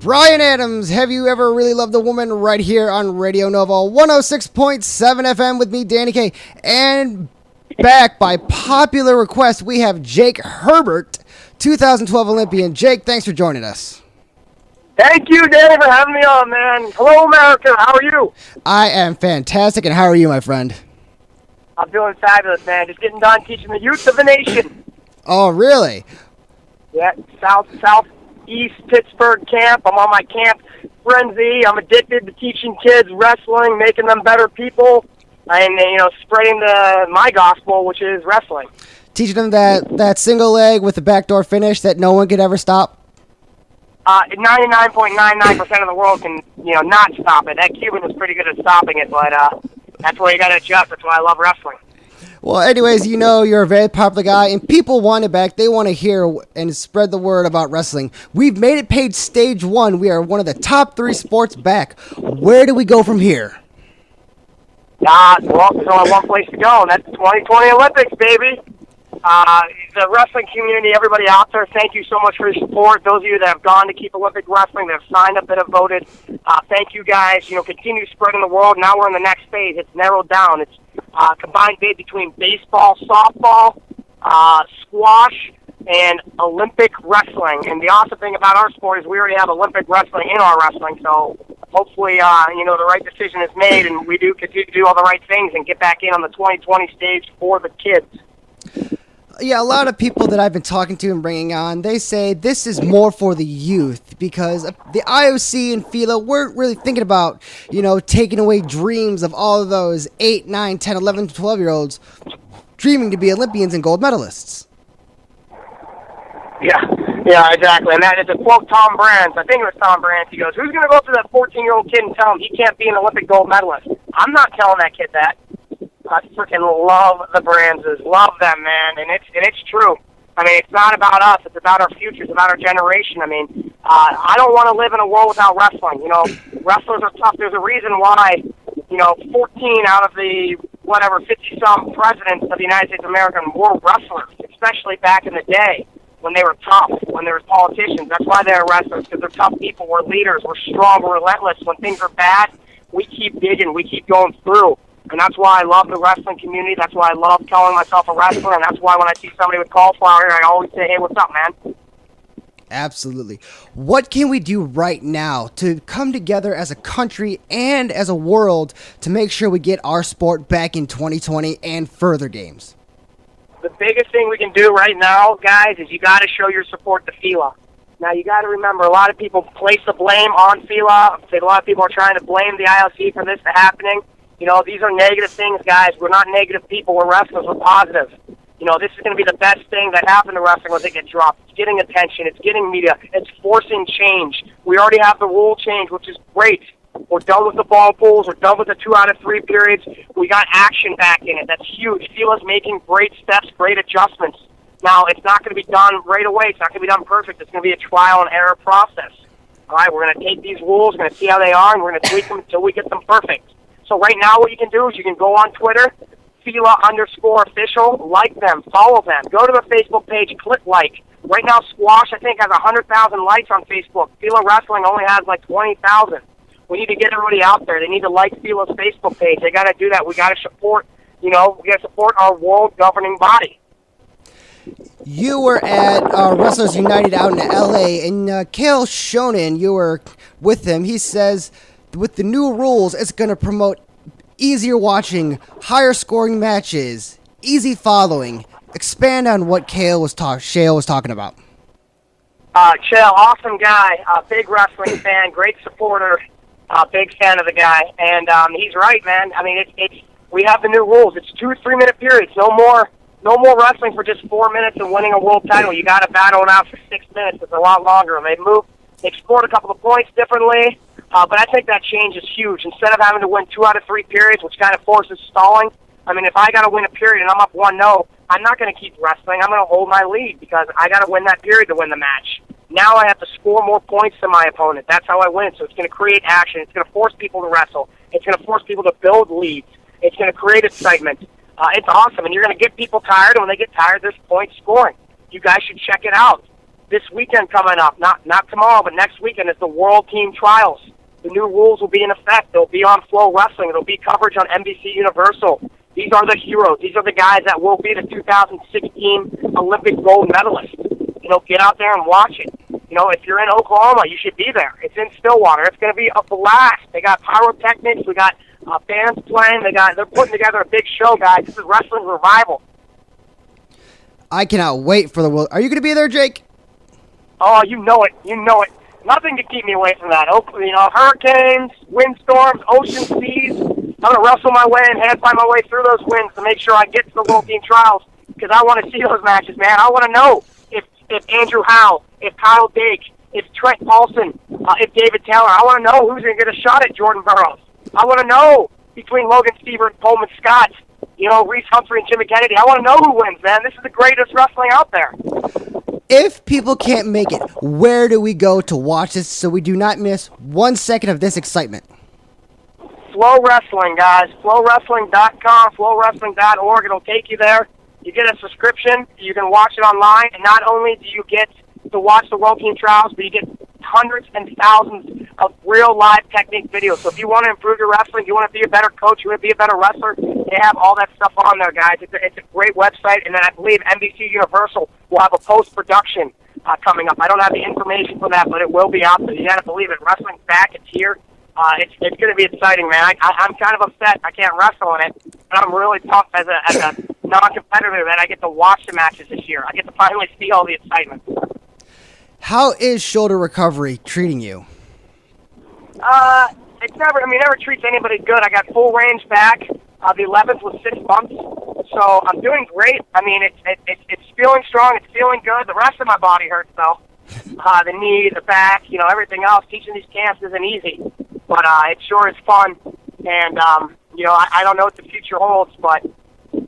Brian Adams, have you ever really loved a woman? Right here on Radio Nova 106.7 FM with me, Danny K. And back by popular request, we have Jake Herbert, 2012 Olympian. Jake, thanks for joining us. Thank you, Danny, for having me on, man. Hello, America. How are you? I am fantastic, and how are you, my friend? I'm doing fabulous, man. Just getting done teaching the youth of the nation. Oh, really? Yeah, southeast Pittsburgh camp. I'm on my camp frenzy. I'm addicted to teaching kids wrestling, making them better people, and spreading my gospel, which is wrestling. Teaching them that single leg with the backdoor finish that no one could ever stop. 99.99% of the world can, not stop it. That Cuban was pretty good at stopping it, but that's where you got to adjust. That's why I love wrestling. Well, anyways, you're a very popular guy, and people want it back. They want to hear and spread the word about wrestling. We've made it past stage 1. We are one of the top 3 sports back. Where do we go from here? Well, there's only one place to go, and that's the 2020 Olympics, baby. The wrestling community, everybody out there, thank you so much for your support. Those of you that have gone to keep Olympic wrestling, that have signed up, that have voted, thank you guys. Continue spreading the world. Now we're in the next phase. It's narrowed down. It's combined bid between baseball, softball, squash, and Olympic wrestling. And the awesome thing about our sport is we already have Olympic wrestling in our wrestling. So hopefully, the right decision is made, and we do continue to do all the right things and get back in on the 2020 stage for the kids. Yeah, a lot of people that I've been talking to and bringing on, they say this is more for the youth because the IOC and FILA weren't really thinking about, taking away dreams of all of those 8, 9, 10, 11, 12-year-olds dreaming to be Olympians and gold medalists. Yeah, exactly. And that is a quote Tom Brands. I think it was Tom Brands. He goes, who's going to go up to that 14-year-old kid and tell him he can't be an Olympic gold medalist? I'm not telling that kid that. I freaking love the Brandses. Love them, man. And it's true. I mean, it's not about us. It's about our future. It's about our generation. I mean, I don't want to live in a world without wrestling. Wrestlers are tough. There's a reason why, 14 out of the, 50-some presidents of the United States of America were wrestlers, especially back in the day when they were tough, when they were politicians. That's why they're wrestlers, because they're tough people. We're leaders. We're strong. We're relentless. When things are bad, we keep digging. We keep going through. And that's why I love the wrestling community. That's why I love calling myself a wrestler. And that's why when I see somebody with cauliflower, I always say, hey, what's up, man? Absolutely. What can we do right now to come together as a country and as a world to make sure we get our sport back in 2020 and further games? The biggest thing we can do right now, guys, is you got to show your support to FILA. Now, you got to remember, a lot of people place the blame on FILA. A lot of people are trying to blame the IOC for this happening. These are negative things, guys. We're not negative people. We're wrestlers. We're positive. This is going to be the best thing that happened to wrestling when they get dropped. It's getting attention. It's getting media. It's forcing change. We already have the rule change, which is great. We're done with the ball pools. We're done with the 2 out of 3 periods. We got action back in it. That's huge. FILA's making great steps, great adjustments. Now, it's not going to be done right away. It's not going to be done perfect. It's going to be a trial and error process. All right, we're going to take these rules. We're going to see how they are, and we're going to tweak them until we get them perfect. So right now what you can do is you can go on Twitter, FILA_official, like them, follow them. Go to the Facebook page, click like. Right now squash, I think, has 100,000 likes on Facebook. FILA Wrestling only has like 20,000. We need to get everybody out there. They need to like FILA's Facebook page. They got to do that. We got to support, we got to support our world governing body. You were at Wrestlers United out in L.A., and Cale Shonin, you were with him. He says, with the new rules, it's going to promote easier watching, higher scoring matches, easy following. Expand on what Shale was talking about. Shale, awesome guy, big wrestling fan, great supporter, big fan of the guy, and he's right, man. I mean, we have the new rules. It's 2 3-minute periods. No more wrestling for just 4 minutes and winning a world title. You got to battle it out for 6 minutes. It's a lot longer. They've scored a couple of points differently. But I think that change is huge. Instead of having to win 2 out of 3 periods, which kind of forces stalling, I mean, if I got to win a period and I'm up 1-0, I'm not going to keep wrestling. I'm going to hold my lead because I got to win that period to win the match. Now I have to score more points than my opponent. That's how I win. So it's going to create action. It's going to force people to wrestle. It's going to force people to build leads. It's going to create excitement. It's awesome. And you're going to get people tired, and when they get tired, there's point scoring. You guys should check it out. this weekend coming up, not tomorrow, but next weekend, is the World Team Trials. The new rules will be in effect. They'll be on Flow Wrestling. It'll be coverage on NBC Universal. These are the heroes. These are the guys that will be the 2016 Olympic gold medalists. Get out there and watch it. If you're in Oklahoma, you should be there. It's in Stillwater. It's going to be a blast. They got pyrotechnics. We got bands playing. They're putting together a big show, guys. This is Wrestling Revival. I cannot wait for the World. Are you going to be there, Jake? Oh, you know it. Nothing can keep me away from that. Hurricanes, windstorms, ocean seas. I'm going to wrestle my way and hand-find my way through those winds to make sure I get to the World Team Trials, because I want to see those matches, man. I want to know if Andrew Howe, if Kyle Dake, if Trent Paulson, if David Taylor. I want to know who's going to get a shot at Jordan Burroughs. I want to know between Logan Stever and Coleman Scott, Reese Humphrey and Jimmy Kennedy. I want to know who wins, man. This is the greatest wrestling out there. If people can't make it, where do we go to watch this so we do not miss 1 second of this excitement? Flow Wrestling, guys. FlowWrestling.com, FlowWrestling.org. It'll take you there. You get a subscription. You can watch it online. And not only do you get to watch the World Team Trials, but you get hundreds and thousands of real live technique videos. So if you want to improve your wrestling, you want to be a better coach, you want to be a better wrestler, they have all that stuff on there, guys. It's a great website. And then I believe NBC Universal will have a post-production coming up. I don't have the information for that, but it will be out there. You got to believe it. Wrestling's back. It's here. It's going to be exciting, man. I'm kind of upset I can't wrestle in it, but I'm really pumped as a non-competitor that I get to watch the matches this year. I get to finally see all the excitement. How is shoulder recovery treating you? It never treats anybody good. I got full range back. The 11th was 6 months, so I'm doing great. It's feeling strong. It's feeling good. The rest of my body hurts, though. The knee, the back, everything else. Teaching these camps isn't easy, but it sure is fun. And, I don't know what the future holds, but,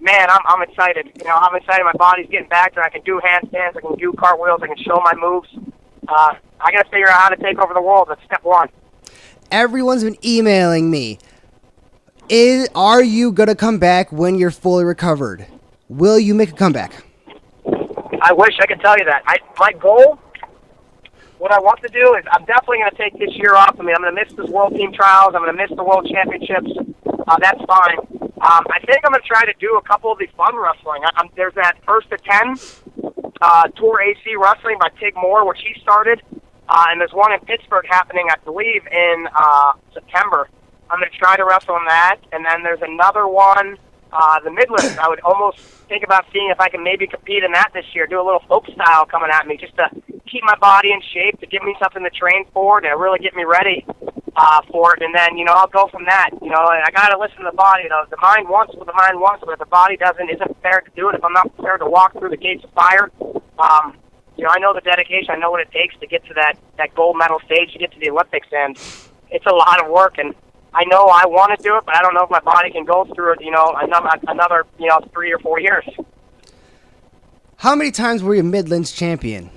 man, I'm excited. I'm excited. My body's getting back there. I can do handstands. I can do cartwheels. I can show my moves. I got to figure out how to take over the world. That's step one. Everyone's been emailing me. Are you going to come back when you're fully recovered? Will you make a comeback? I wish I could tell you that. My goal, what I want to do is I'm definitely going to take this year off. I'm going to miss this World Team Trials. I'm going to miss the World Championships. That's fine. I think I'm going to try to do a couple of the fun wrestling. There's that First to 10 Tour AC Wrestling by Tig Moore, which he started. And there's one in Pittsburgh happening, I believe, in September. I'm going to try to wrestle in that. And then there's another one, the Midlands. I would almost think about seeing if I can maybe compete in that this year, do a little folk style coming at me, just to keep my body in shape, to give me something to train for, to really get me ready for it. And then, I'll go from that. I got to listen to the body. The mind wants what the mind wants, but if the body isn't prepared to do it, if I'm not prepared to walk through the gates of fire, I know the dedication. I know what it takes to get to that gold medal stage, to get to the Olympics, and it's a lot of work. And I know I want to do it, but I don't know if my body can go through it, another 3 or 4 years. How many times were you Midlands champion?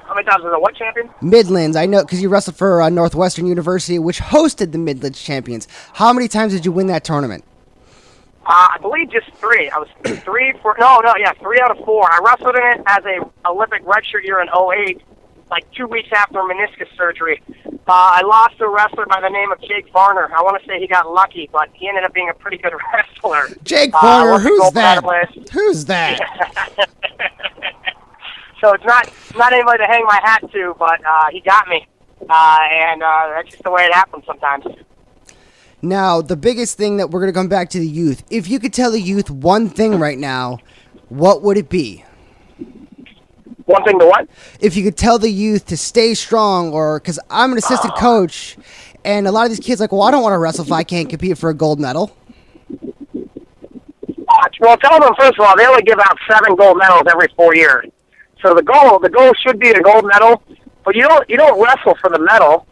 How many times was I what champion? Midlands, I know, because you wrestled for Northwestern University, which hosted the Midlands champions. How many times did you win that tournament? I believe just 3. I was 3 out of 4. I wrestled in it as a Olympic redshirt year in 2008, like 2 weeks after meniscus surgery. I lost to a wrestler by the name of Jake Varner. I want to say he got lucky, but he ended up being a pretty good wrestler. Jake Varner, who's that? Who's that? So it's not anybody to hang my hat to, but he got me, and that's just the way it happens sometimes. Now, the biggest thing that we're going to come back to the youth. If you could tell the youth one thing right now, what would it be? One thing to what? If you could tell the youth to stay strong, or because I'm an assistant coach, and a lot of these kids are like, well, I don't want to wrestle if I can't compete for a gold medal. Well, tell them, first of all, they only give out 7 gold medals every 4 years. So the goal should be a gold medal, but you don't wrestle for the medal.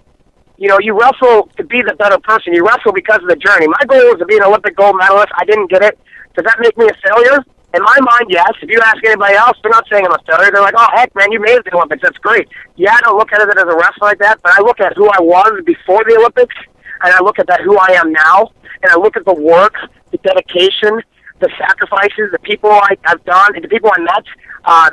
You wrestle to be the better person. You wrestle because of the journey. My goal was to be an Olympic gold medalist. I didn't get it. Does that make me a failure? In my mind, yes. If you ask anybody else, they're not saying I'm a failure. They're like, oh, heck, man, you made it to the Olympics. That's great. Yeah, I don't look at it as a wrestler like that, but I look at who I was before the Olympics, and I look at who I am now, and I look at the work, the dedication, the sacrifices, the people I've done, the people I met,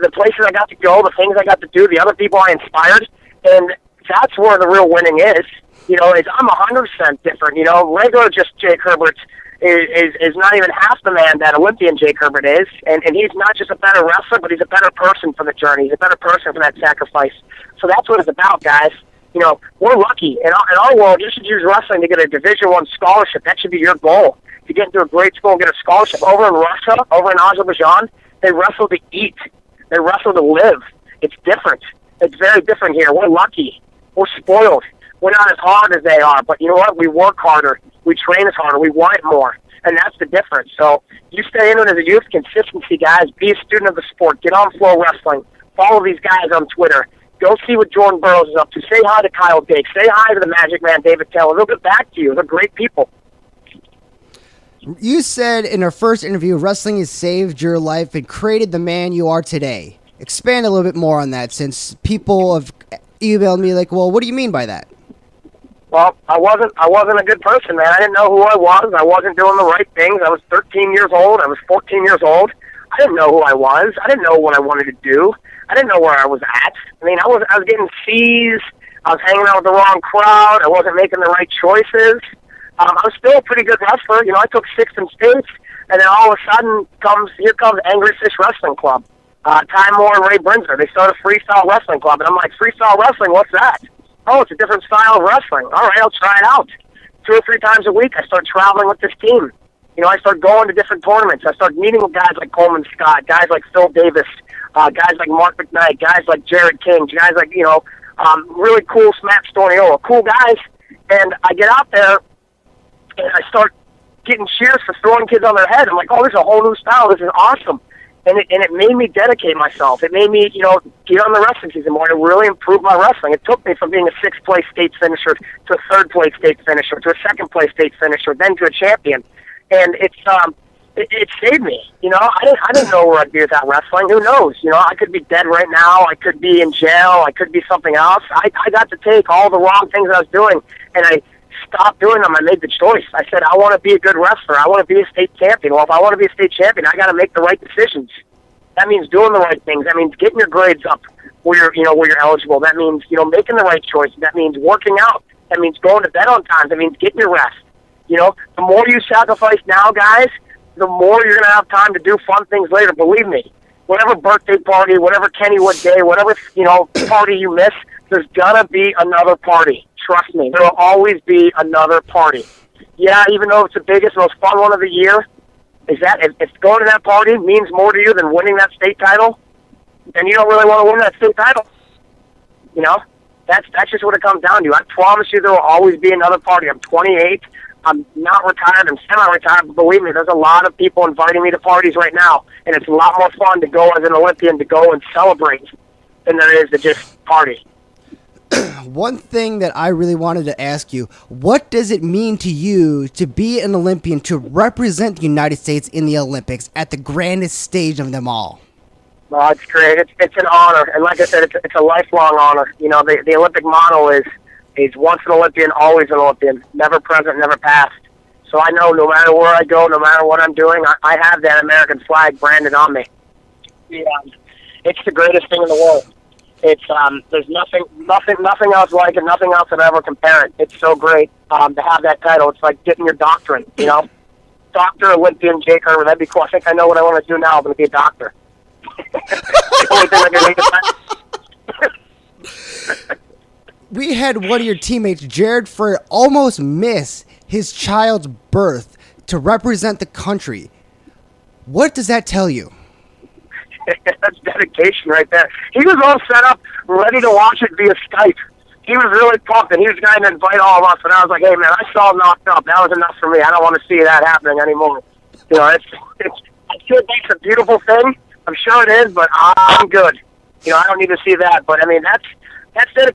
the places I got to go, the things I got to do, the other people I inspired, and that's where the real winning is. You know, I'm 100% different. You know, regular just Jake Herbert is not even half the man that Olympian Jake Herbert is, and he's not just a better wrestler, but he's a better person for the journey. He's a better person for that sacrifice. So that's what it's about, guys. You know, we're lucky. In our world, you should use wrestling to get a Division I scholarship. That should be your goal, to get into a great school and get a scholarship. Over in Russia, over in Azerbaijan, they wrestle to eat. They wrestle to live. It's different. It's very different here. We're lucky. We're spoiled. We're not as hard as they are, but you know what? We work harder. We train as harder. We want it more, and that's the difference. So you stay in it as a youth. Consistency, guys. Be a student of the sport. Get on Flow Wrestling. Follow these guys on Twitter. Go see what Jordan Burroughs is up to. Say hi to Kyle Dake. Say hi to the Magic Man, David Taylor. They'll get back to you. They're great people. You said in our first interview, wrestling has saved your life and created the man you are today. Expand a little bit more on that, since people have emailed me like, well, what do you mean by that? Well, I wasn't a good person, man. I didn't know who I was. I wasn't doing the right things. I was 13 years old. I was 14 years old. I didn't know who I was. I didn't know what I wanted to do. I didn't know where I was at. I mean, I was getting C's. I was hanging out with the wrong crowd. I wasn't making the right choices. I was still a pretty good wrestler. You know, I took 6th in states, and then all of a sudden here comes Angry Fish Wrestling Club. Ty Moore and Ray Brinzer. They started a freestyle wrestling club, and I'm like, freestyle wrestling? What's that? Oh, it's a different style of wrestling. All right, I'll try it out. 2 or 3 times a week, I start traveling with this team. You know, I start going to different tournaments. I start meeting with guys like Coleman Scott, guys like Phil Davis, guys like Mark McKnight, guys like Jared King, guys like, you know, really cool Matt Storniola, cool guys. And I get out there, and I start getting cheers for throwing kids on their head. I'm like, oh, this is a whole new style. This is awesome. And it made me dedicate myself. It made me, you know, get on the wrestling season more and really improve my wrestling. It took me from being a 6th-place state finisher to a 3rd-place state finisher to a 2nd-place state finisher, then to a champion. And it saved me. You know, I didn't know where I'd be without wrestling. Who knows? You know, I could be dead right now. I could be in jail. I could be something else. I got to take all the wrong things I was doing, and I stopped doing them. I made the choice. I said, I want to be a good wrestler. I want to be a state champion. Well, if I want to be a state champion, I got to make the right decisions. That means doing the right things. That means getting your grades up where you're eligible. That means, you know, making the right choice. That means working out. That means going to bed on time. That means getting your rest. You know, the more you sacrifice now, guys, the more you're going to have time to do fun things later. Believe me, whatever birthday party, whatever Kennywood Day, whatever, you know, party you miss, there's going to be another party. Trust me, there will always be another party. Yeah, even though it's the biggest, most fun one of the year, if going to that party means more to you than winning that state title, then you don't really want to win that state title. You know, that's just what it comes down to. I promise you there will always be another party. I'm 28. I'm not retired. I'm semi-retired. But believe me, there's a lot of people inviting me to parties right now, and it's a lot more fun to go as an Olympian, to go and celebrate, than there is to just party. One thing that I really wanted to ask you, what does it mean to you to be an Olympian, to represent the United States in the Olympics at the grandest stage of them all? Well, it's great. It's an honor. And like I said, it's a lifelong honor. You know, the Olympic motto is once an Olympian, always an Olympian. Never present, never past. So I know no matter where I go, no matter what I'm doing, I have that American flag branded on me. Yeah, it's the greatest thing in the world. It's there's nothing else like it, nothing else that ever compare it. It's so great to have that title. It's like getting your doctorate, you know. Dr. Olympian Jake Herbert, that'd be cool. I think I know what I want to do now. I'm going to be a doctor. The only thing I can make We had one of your teammates, Jared Furr, almost miss his child's birth to represent the country. What does that tell you? That's dedication right there. He was all set up, ready to watch it via Skype. He was really pumped, and he was going to invite all of us. And I was like, "Hey, man, I saw knocked up. That was enough for me. I don't want to see that happening anymore." You know, it's I'm sure that's a beautiful thing. I'm sure it is, but I'm good. You know, I don't need to see that. But I mean, that's dedication.